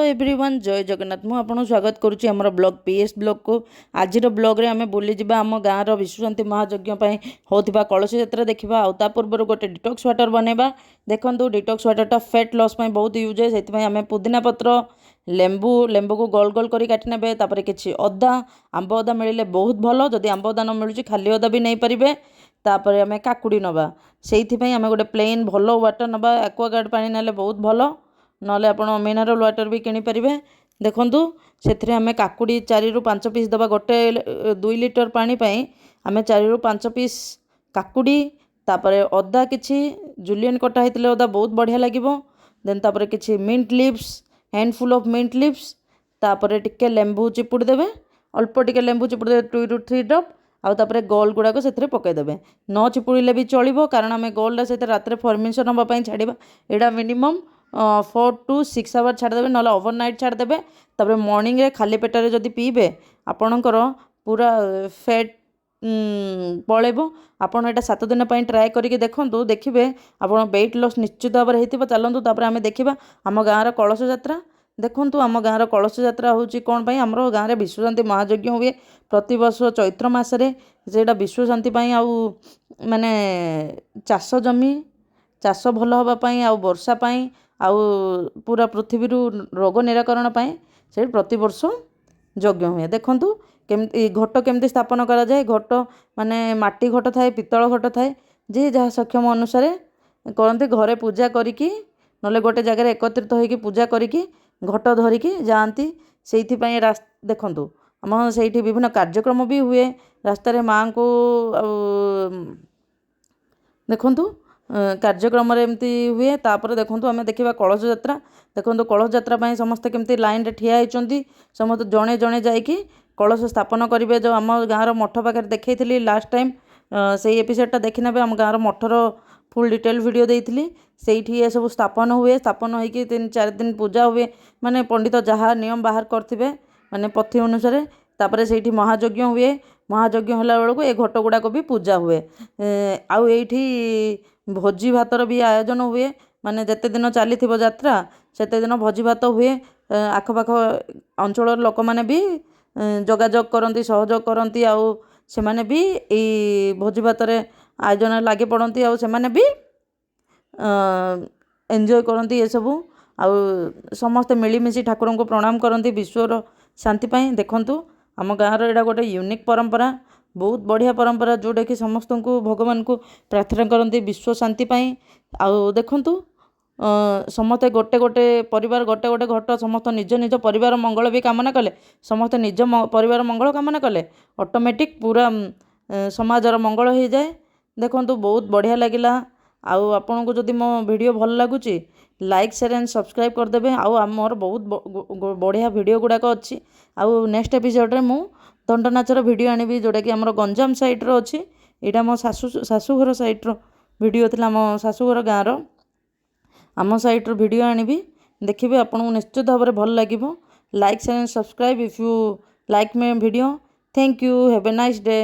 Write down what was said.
Everyone जय जगन्नाथ मु आपन स्वागत करुच्ची आमर ब्लॉग पीएस ब्लॉग को आज ब्लॉग रे आम बुली जावा आम गाँव विश्वशांति महायज्ञ होता कलश यात्रा देखा आ पूर्व गोटे डिटॉक्स वाटर बनवा देखो डिटॉक्स वाटरटा फैट लॉस बहुत यूज है से आम पुदीना पत्र लेंबू को गोल गोल कर काटि ने कि अदा आंब अदा मिले बहुत भल जदि आंब अदा न मिलूँ खाली अदा भी नहीं पारे तापर आम काकुड़ी नवा से आम गोटे प्लेन भल वाटर नवा एक्वागार्ड पानी ना बहुत भल नले आप मिनरल वाटर भी किनीपर देखूँ से आम काकुड़ी 4 ରୁ 5 पीस दबा गोटे 2 लीटर पानी आम 4 ରୁ 5 पीस काकुड़ी तापर अदा किछि जुलियन कटा होते अदा बहुत बढ़िया लगे देन तापर किछि mint leaves handful of mint leaves तापर टिके लेंबू चिपुड़ी देवे अल्प टिके लेंबू चिपुड़ी देवे 2 ରୁ 3 ड्रॉप आउ तापर गोल गुड़ाक से पकईदे न चिपुड़े भी चलो कारण आम गोलटा से रात फर्मेसन हाँपाई छाड़ा यहाँ मिनिमम 4 to 6 आवर छाड़देवे ना ओवरनाइट छाड़देवे तापर मॉर्निंग रे खाली पेटर जदि पीबे आपणकर पूरा फैट पलैब आपड़ यहाँ 7 दिन ट्राए करके देखूँ देखिए आप वेट लॉस निश्चित भाव में होता चलतु तापर आम देखा आम गाँव कलश यात्रा देखूँ आम गाँव कलश यात्रा हूँ कौन आम गाँव में विश्वशांति महायज्ञ हुए प्रति वर्ष चैत्र मसरे से विश्वशांति आउ माने चाष जमी चाष भल हाँपाई आउ वर्षा पाई आउ पूरा पृथ्वी रोग निराकरण से प्रति वर्ष यज्ञ हुए देखूँ केमती घट केमती स्थापन करा जाए घट माने माटी घट थाए पितल घट थाए जी जहाँ सक्षम अनुसार करते घरे पूजा करिकी नले गोटे जगह एकत्रित होकर पूजा करिकी घट धरिकी जाती से देखूँ आम से विभिन्न कार्यक्रम भी हुए रास्तार माँ को देखूँ कार्यक्रम एमती हुए तापर देखूँ आम देखा कलश यात्रा देखूँ कलश यात्रा समस्ते केमती लाइन रे ठिया होती समस्त जड़े जड़े जाकि कलश स्थापन करेंगे जो आम गाँव मठ पाखे देखी लास्ट टाइम से एपिसोडटा देखी ने आम गाँव मठर फुल डिटेल वीडियो देती से ये सब स्थापन हुए स्थापन होगी 3-4 दिन पूजा हुए माने पंडित जहाँ नियम बाहर करते माने पथी अनुसार तापर से महायज्ञ हुए महायज्ञ होला बेलू ए घट गुड़ाक भी पूजा हुए आउ एठी भोजी भातर भी आयोजन हुए माने जेते दिन चली यात्रा सेते दिन भोजी भात हुए आखपाख अंचल लोक मैंने भी जोगाजोग करती सहयोग करती आउ से माने भी ये भोजी भात आयोजन लगे पड़ती आउ से माने भी एंजॉय करती ये सब आउ समस्ते मिलमिशि ठाकुर को प्रणाम करती विश्वर शांति पाई देखूँ आम गाँव यहाँ गोटे यूनिक परंपरा बहुत बढ़िया परंपरा जोटा कि समस्त को भगवान को प्रार्थना करती विश्व शांति पाई आउ देखूँ समस्ते गोटे गोटे परिवार गोटे गोटे घट समस्त निज निज परिवार मंगल भी कामना कले समस्ते निज परिवार मंगल कामना कले ऑटोमेटिक पूरा समाजर मंगल हो जाए देखूँ बहुत बढ़िया लगिला आउ आपन को जदि मो वीडियो भल लगुच लाइक शेयर एंड सब्सक्राइब करदेवे आउ मोर बहुत बढ़िया वीडियो गुड़ाक अच्छी आउ नेक्स्ट एपिसोड रे मु दंड नाचर वीडियो आनिबी जोटा कि आमर गंजाम साइड रो अच्छी यहाँ मो शाशुघर साइड रो वीडियो थी आम शाशुघर गाँव आम साइड रो वीडियो आनिबी देखिए आपको निश्चित भाव में भल लगे like share and subscribe if you like my video thank you have a nice day.